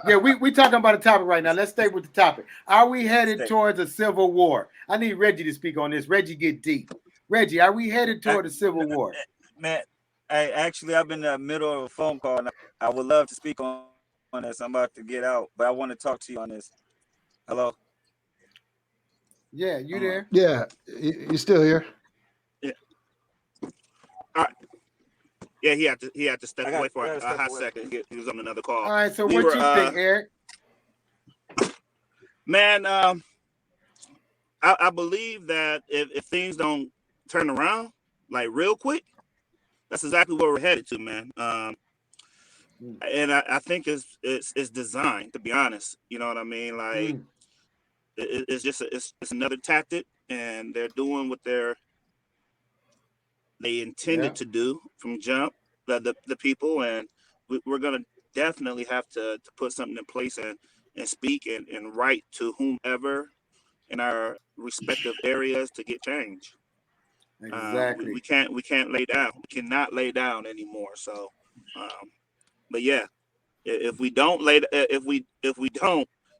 Yeah, we talking about a topic right now. Let's stay with the topic. Are we headed Stay. towards a civil war? I need Reggie to speak on this. Reggie, get deep. Reggie, are we headed toward a civil war? Man, actually, I've been in the middle of a phone call, and I would love to speak on this. I'm about to get out, but I want to talk to you on this. Hello? Yeah, you there? Yeah, you still here? Yeah. All right. Yeah, he had to step away for a hot second. He was on another call. All right, so what you think, Eric? Man, I believe that if things don't turn around like real quick, that's exactly where we're headed to, man. And I think it's designed, to be honest. You know what I mean? Like it's just it's another tactic, and they're doing what they intended to do from jump. The people, and we're gonna definitely have to put something in place and speak and write to whomever in our respective areas to get change. Exactly. We can't lay down. We cannot lay down anymore. So, but yeah, if we don't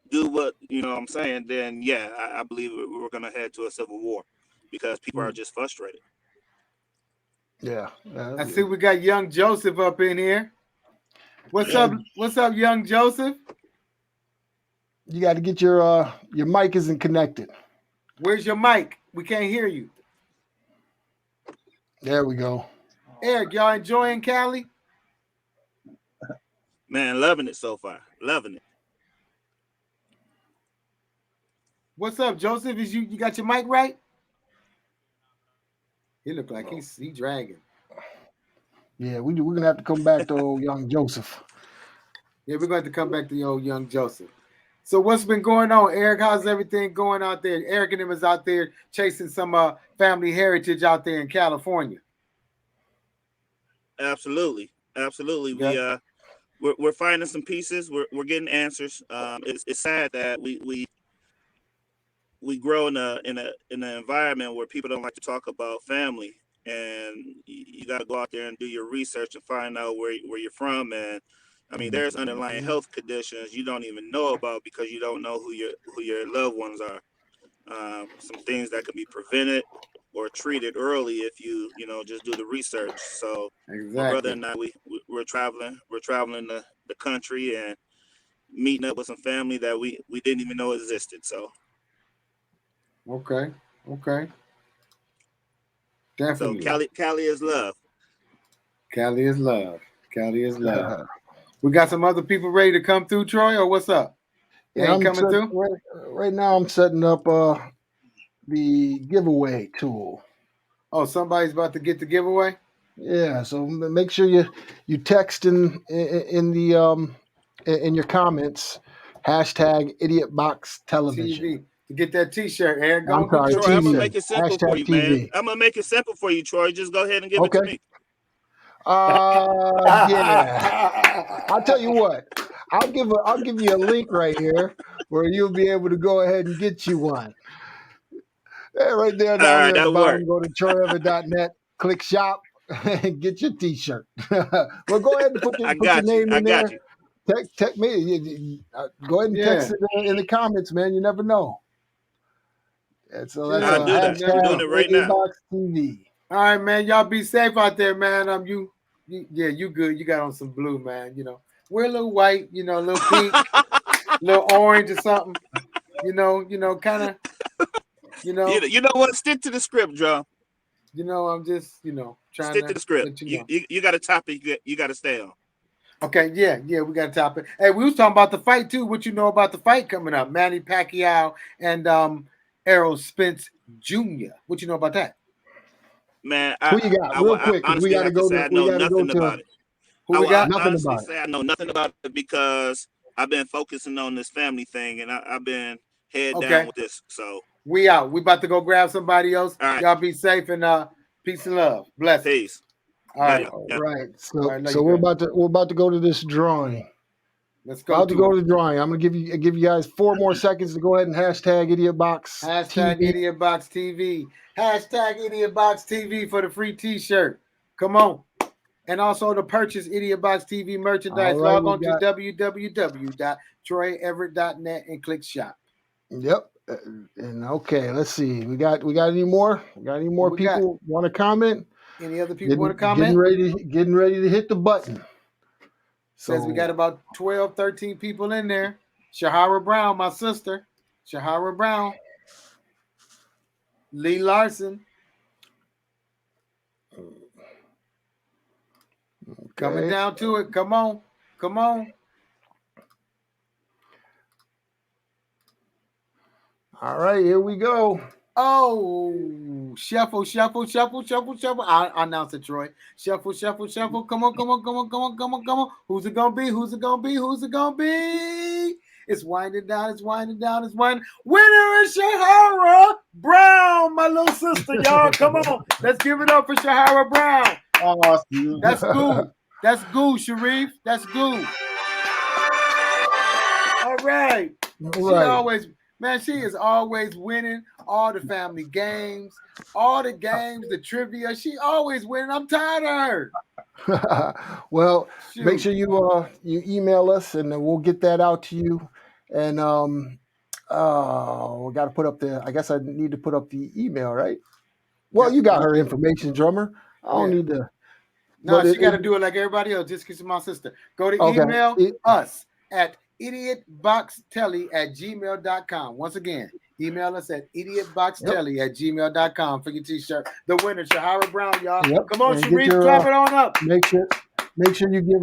do what what I'm saying, then yeah, I believe we're gonna head to a civil war because people are just frustrated. Yeah. I see we got young Joseph up in here. What's up? What's up, young Joseph? You got to get your mic isn't connected. Where's your mic? We can't hear you. There we go. Eric, y'all enjoying Cali? Man, loving it so far. Loving it. What's up, Joseph? Is you got your mic right? He look like he's dragging. Yeah, we're gonna have to come back to old young Joseph. Yeah, we're going to come back to the old young Joseph. So what's been going on, Eric? How's everything going out there? Eric and him is out there chasing some family heritage out there in California. Absolutely. Yeah. We're finding some pieces. We're getting answers. It's sad that we grow in an environment where people don't like to talk about family, and you got to go out there and do your research and find out where you're from. And I mean, there's underlying health conditions you don't even know about because you don't know who your loved ones are. Some things that can be prevented or treated early if you just do the research. So my brother and I, we're traveling the country and meeting up with some family that we didn't even know existed. So okay, definitely. So Cali is love. Cali is love. We got some other people ready to come through, Troy, or what's up? Yeah, I'm coming through. Right now, I'm setting up the giveaway tool. Oh, somebody's about to get the giveaway? Yeah, so make sure you text in the in your comments hashtag Idiotbox Television TV to get that T-shirt. Eric, I'm sorry, Troy, TV. I'm gonna make it simple hashtag for you, TV. man. I'm gonna make it simple for you, Troy. Just go ahead and give it to me. Yeah. I'll tell you what. I'll give you a link right here where you'll be able to go ahead and get you one. Right there down there at the bottom, go to troyever.net, click shop, and get your T-shirt. Well, go ahead and put your name in there. Text me. Go ahead and text it in the comments, man. You never know. And so that's I'm doing it right now. TV. All right, man. Y'all be safe out there, man. You good. You got on some blue, man. We're a little white, a little pink, a little orange or something. Kind of. You don't want to stick to the script, Joe. I'm just, trying stick to the script. You got a topic you got to stay on. Okay, yeah, we got a topic. Hey, we was talking about the fight too. What you know about the fight coming up? Manny Pacquiao and Errol Spence Jr. What you know about that? Man, who you got? Real quick, we got to go. I know nothing about it. Who we got? Nothing about it. I know nothing about it because I've been focusing on this family thing, and I've been head down with this. So we out. We about to go grab somebody else. All right. Y'all be safe and peace and love. Bless. Peace. All right. All right. So we're about to go to this drawing. Let's go. About to go to the drawing. I'm gonna give you guys 4 more seconds to go ahead and hashtag Idiotbox. Hashtag TV. Idiotbox TV. Hashtag Idiotbox TV for the free T-shirt. Come on. And also to purchase Idiotbox TV merchandise, All right, log we on to got- www.troyeverett.net and click shop. Yep. And okay, let's see. We got any more? We got any more We got- people want to comment? Any other people want to comment? Getting ready to hit the button. Says we got about 12, 13 people in there. Shahara Brown, my sister. Shahara Brown. Lee Larson. Coming down to it. Come on. Come on. All right, here we go. Oh, shuffle. I announce it, Troy. Shuffle. Come on. Who's it gonna be? It's winding down. Winner is Shahara Brown, my little sister, y'all. Come on. Let's give it up for Shahara Brown. Awesome. That's goo, Sharif. That's goo. All right. She is always winning all the family games, all the games, the trivia. She always winning. I'm tired of her. Well, make sure you email us and we'll get that out to you. And we got to put up I guess I need to put up the email, right? Well, you got her information, drummer. I don't need to. No, she got to do it like everybody else, just because she's my sister. Go to email us at idiotboxtelly@gmail.com. Once again, email us at idiotboxtelly@gmail.com for your t-shirt. The winner, Shahara Brown, y'all. Yep. Come on, And Sharif, get your, clap it on up. Make sure you give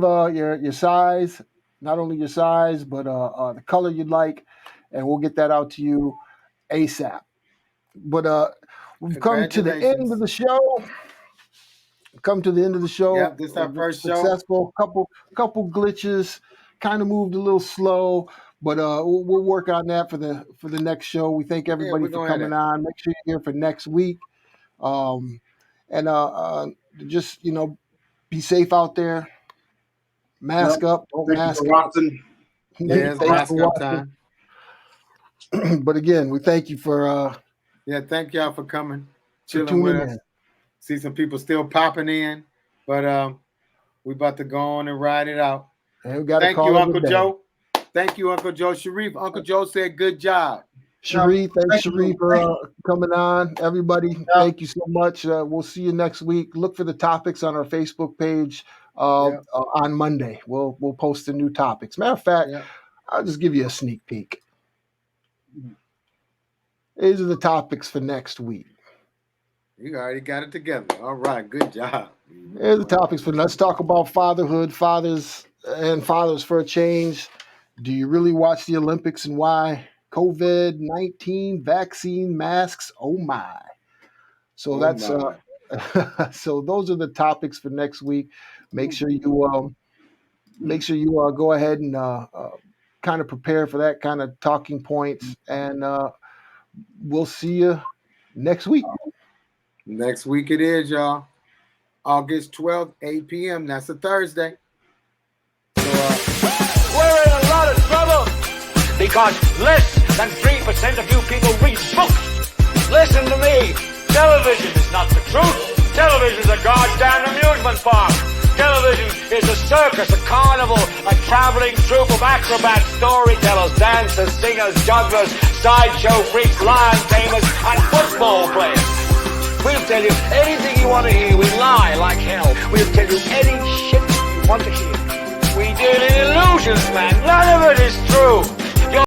your size, not only your size, but the color you'd like, and we'll get that out to you ASAP. But we've come to the end of the show. Yeah, this is our first successful. Couple glitches, kind of moved a little slow, but we'll work on that for the next show. We thank everybody for coming on. Make sure you're here for next week, and just be safe out there. Mask up. Don't mask up. It's mask up time. But again, we thank you for thank y'all for coming, chilling with us. See some people still popping in, but we about to go on and ride it out. And we got Thank you, Uncle Joe. Thank you, Uncle Joe. Sharif, Uncle Joe said good job. Sharif, thanks Sharif for coming on. Everybody, thank you so much. We'll see you next week. Look for the topics on our Facebook page on Monday. We'll post the new topics. Matter of fact, I'll just give you a sneak peek. These are the topics for next week. You already got it together. All right, good job. Here's the topics for. Let's talk about fatherhood, fathers for a change. Do you really watch the Olympics and why? COVID-19, vaccine, masks. Oh my! So so those are the topics for next week. Make sure you go ahead and kind of prepare for that kind of talking points, and we'll see you next week. Next week it is, y'all. August 12th, 8 p.m. That's a Thursday. So, we're in a lot of trouble because less than 3% of you people read books. Listen to me. Television is not the truth. Television is a goddamn amusement park. Television is a circus, a carnival, a traveling troupe of acrobats, storytellers, dancers, singers, jugglers, sideshow freaks, lion tamers, and football players. We'll tell you anything you want to hear. We lie like hell. We'll tell you any shit you want to hear. We deal in illusions, man. None of it is